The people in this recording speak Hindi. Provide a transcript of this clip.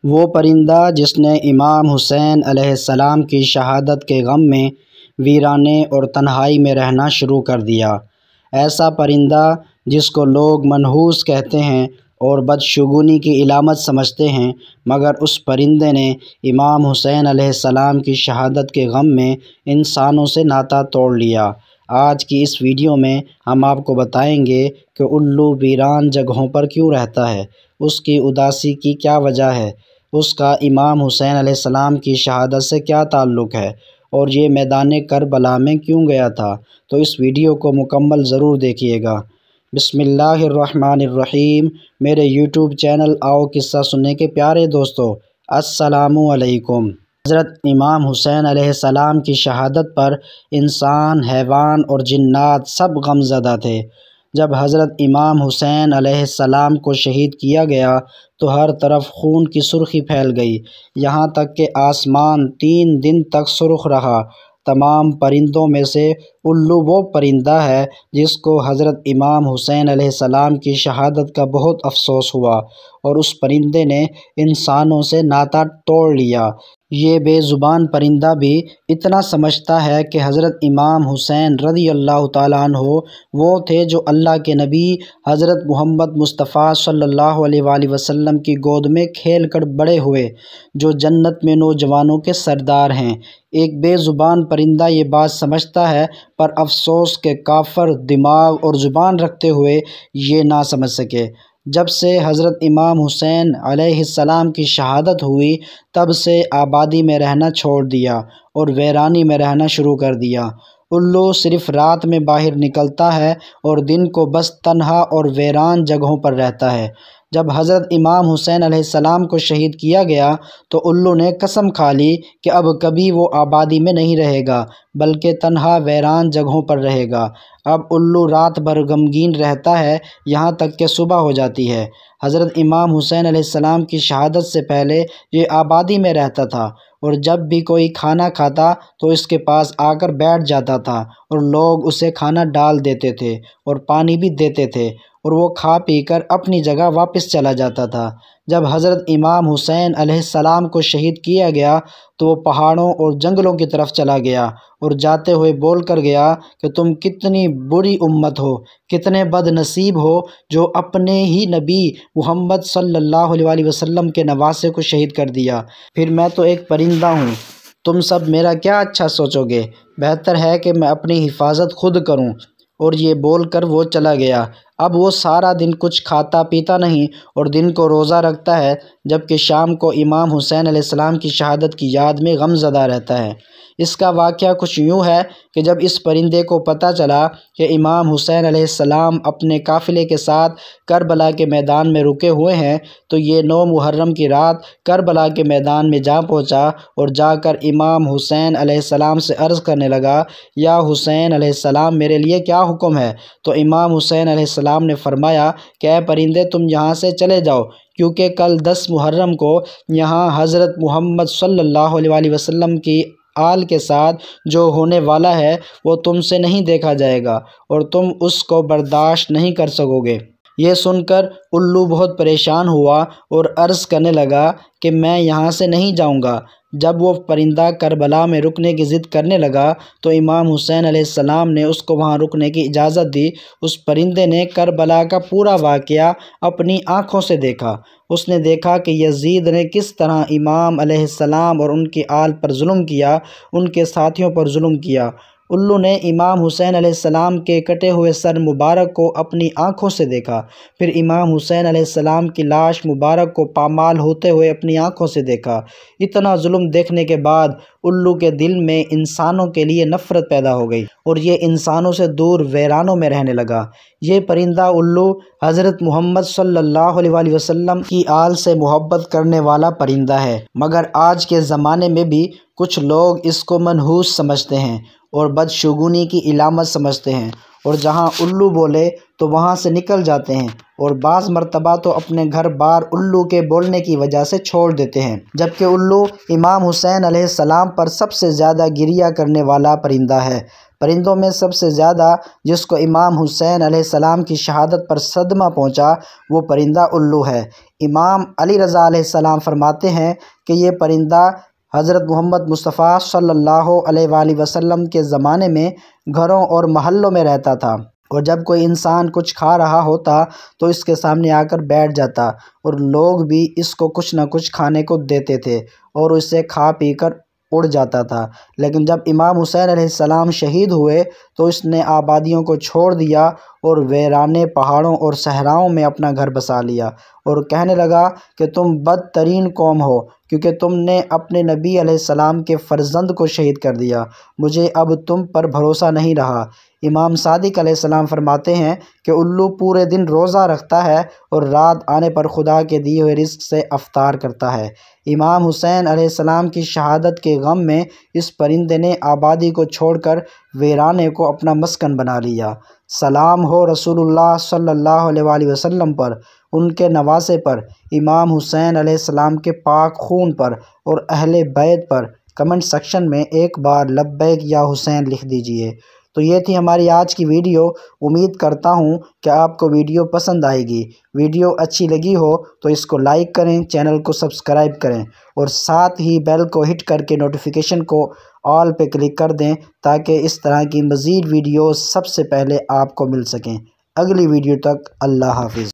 वो परिंदा जिसने इमाम हुसैन अलैहिस्सलाम की शहादत के गम में वीराने और तन्हाई में रहना शुरू कर दिया। ऐसा परिंदा जिसको लोग मनहूस कहते हैं और बदशगुनी की इलामत समझते हैं, मगर उस परिंदे ने इमाम हुसैन अलैहिस्सलाम की शहादत के गम में इंसानों से नाता तोड़ लिया। आज की इस वीडियो में हम आपको बताएंगे कि उल्लू वीरान जगहों पर क्यों रहता है, उसकी उदासी की क्या वजह है, उसका इमाम हुसैन अलैहिस्सलाम की शहादत से क्या ताल्लुक़ है और ये मैदान करबला में क्यों गया था। तो इस वीडियो को मुकम्मल ज़रूर देखिएगा। बिस्मिल्लाहिर्रहमानिर्रहीम। मेरे यूट्यूब चैनल आओ किस्सा सुनने के प्यारे दोस्तों, अस्सलामु अलैकुम। हज़रत इमाम हुसैन अलैहिस्सलाम की शहादत पर इंसान, हैवान और जिन्नात सब गमज़दा थे। जब हज़रत इमाम हुसैन अलैहिस्सलाम को शहीद किया गया तो हर तरफ खून की सुर्खी फैल गई, यहाँ तक कि आसमान 3 दिन तक सुर्ख रहा। तमाम परिंदों में से उल्लू वो परिंदा है जिसको हज़रत इमाम हुसैन अलैहिस्सलाम की शहादत का बहुत अफसोस हुआ और उस परिंदे ने इंसानों से नाता तोड़ लिया। ये बेज़ुबान परिंदा भी इतना समझता है कि हज़रत इमाम हुसैन रज़ी अल्लाह ताला अन्हु वो थे जो अल्लाह के नबी हज़रत मोहम्मद मुस्तफ़ा सल्लल्लाहु अलैहि वसल्लम की गोद में खेल कर बड़े हुए, जो जन्नत में नौजवानों के सरदार हैं। एक बेज़ुबान परिंदा ये बात समझता है, पर अफसोस के काफ़र दिमाग और ज़ुबान रखते हुए ये ना समझ सके। जब से हज़रत इमाम हुसैन अलैहिस्सलाम की शहादत हुई, तब से आबादी में रहना छोड़ दिया और वीरानी में रहना शुरू कर दिया। उल्लू सिर्फ़ रात में बाहर निकलता है और दिन को बस तन्हा और वीरान जगहों पर रहता है। जब हज़रत इमाम हुसैन अलैहिस्सलाम को शहीद किया गया तो उल्लू ने कसम खा ली कि अब कभी वो आबादी में नहीं रहेगा, बल्कि तन्हा वीरान जगहों पर रहेगा। अब उल्लू रात भर गमगीन रहता है, यहाँ तक कि सुबह हो जाती है। हज़रत इमाम हुसैन अलैहिस्सलाम की शहादत से पहले ये आबादी में रहता था और जब भी कोई खाना खाता तो इसके पास आकर बैठ जाता था और लोग उसे खाना डाल देते थे और पानी भी देते थे और वो खा पी कर अपनी जगह वापस चला जाता था। जब हज़रत इमाम हुसैन अलैहिस्सलाम को शहीद किया गया तो वो पहाड़ों और जंगलों की तरफ चला गया और जाते हुए बोल कर गया कि तुम कितनी बुरी उम्मत हो, कितने बदनसीब हो जो अपने ही नबी मोहम्मद सल्लल्लाहु अलैहि वसल्लम के नवासे को शहीद कर दिया। फिर मैं तो एक परिंदा हूँ, तुम सब मेरा क्या अच्छा सोचोगे, बेहतर है कि मैं अपनी हिफाजत खुद करूँ। और ये बोलकर वो चला गया। अब वो सारा दिन कुछ खाता पीता नहीं और दिन को रोज़ा रखता है, जबकि शाम को इमाम हुसैन अलैहिस्सलाम की शहादत की याद में गमज़दा रहता है। इसका वाक़या कुछ यूँ है कि जब इस परिंदे को पता चला कि इमाम हुसैन अलैहिस्सलाम अपने काफ़िले के साथ करबला के मैदान में रुके हुए हैं, तो ये 9 मुहर्रम की रात करबला के मैदान में जा पहुँचा और जाकर इमाम हुसैन अलैहिस्सलाम से अर्ज़ करने लगा, या हुसैन अलैहिस्सलाम मेरे लिए क्या हुक्म है। तो इमाम हुसैन अलैहिस्सलाम ने फरमाया कि ऐ परिंदे, तुम यहाँ से चले जाओ, क्योंकि कल 10 मुहर्रम को यहाँ हज़रत मोहम्मद सल्लल्लाहु अलैहि वसल्लम की आल के साथ जो होने वाला है वो तुमसे नहीं देखा जाएगा और तुम उसको बर्दाश्त नहीं कर सकोगे। ये सुनकर उल्लू बहुत परेशान हुआ और अर्ज़ करने लगा कि मैं यहाँ से नहीं जाऊँगा। जब वो परिंदा करबला में रुकने की ज़िद करने लगा तो इमाम हुसैन अलैहिस्सलाम ने उसको वहाँ रुकने की इजाज़त दी। उस परिंदे ने करबला का पूरा वाक़या अपनी आँखों से देखा। उसने देखा कि यज़ीद ने किस तरह इमाम अलैहिस्सलाम और उनकी आल पर जुल्म किया, उनके साथियों पर जुल्म किया। उल्लू ने इमाम हुसैन अलैहिस्सलाम के कटे हुए सर मुबारक को अपनी आँखों से देखा। फिर इमाम हुसैन अलैहिस्सलाम की लाश मुबारक को पामाल होते हुए अपनी आँखों से देखा। इतना जुल्म देखने के बाद उल्लू के दिल में इंसानों के लिए नफ़रत पैदा हो गई और ये इंसानों से दूर वीरानों में रहने लगा। ये परिंदा उल्लू हज़रत मोहम्मद सल्लल्लाहु अलैहि वसल्लम की आल से मोहब्बत करने वाला परिंदा है, मगर आज के ज़माने में भी कुछ लोग इसको मनहूस समझते हैं और बदशगुनी की इलामत समझते हैं और जहाँ उल्लू बोले तो वहाँ से निकल जाते हैं और बाज़ मरतबा तो अपने घर बार उल्लू के बोलने की वजह से छोड़ देते हैं। जबकि उल्लू इमाम हुसैन अलैहिस्सलाम पर सबसे ज़्यादा गिरिया करने वाला परिंदा है। परिंदों में सबसे ज़्यादा जिसको इमाम हुसैन अलैहिस्सलाम की शहादत पर सदमा पहुंचा वो परिंदा उल्लू है। इमाम अली रज़ा अलैहिस्सलाम फरमाते हैं कि ये परिंदा हज़रत मोहम्मद मुस्तफ़ा सल्लल्लाहु अलैहि वसल्लम के ज़माने में घरों और महल्लों में रहता था और जब कोई इंसान कुछ खा रहा होता तो इसके सामने आकर बैठ जाता और लोग भी इसको कुछ न कुछ खाने को देते थे और इसे खा पी कर उड़ जाता था। लेकिन जब इमाम हुसैन अलैहिस्सलाम शहीद हुए तो इसने आबादियों को छोड़ दिया और वीराने पहाड़ों और सहराओं में अपना घर बसा लिया और कहने लगा कि तुम बदतरीन कौम हो क्योंकि तुमने अपने नबी अलैहिस्सलाम के फ़र्जंद को शहीद कर दिया। मुझे अब तुम पर भरोसा नहीं रहा। इमाम सादिक अलैहिस्सलाम फरमाते हैं कि उल्लू पूरे दिन रोज़ा रखता है और रात आने पर खुदा के दिए हुए रिज़्क़ से अफ्तार करता है। इमाम हुसैन अलैहिस्सलाम की शहादत के गम में इस परिंदे ने आबादी को छोड़कर वीराने को अपना मस्कन बना लिया। सलाम हो रसूलुल्लाह सल्लल्लाहु अलैहि वसल्लम पर, उनके नवासे पर, इमाम हुसैन अलैहिस्सलाम के पाक खून पर और अहले बैत पर। कमेंट सेक्शन में एक बार लब्बैक या हुसैन लिख दीजिए। तो ये थी हमारी आज की वीडियो। उम्मीद करता हूँ कि आपको वीडियो पसंद आएगी। वीडियो अच्छी लगी हो तो इसको लाइक करें, चैनल को सब्सक्राइब करें और साथ ही बेल को हिट करके नोटिफिकेशन को ऑल पे क्लिक कर दें ताकि इस तरह की मज़ीद वीडियो सबसे पहले आपको मिल सकें। अगली वीडियो तक अल्लाह हाफिज़।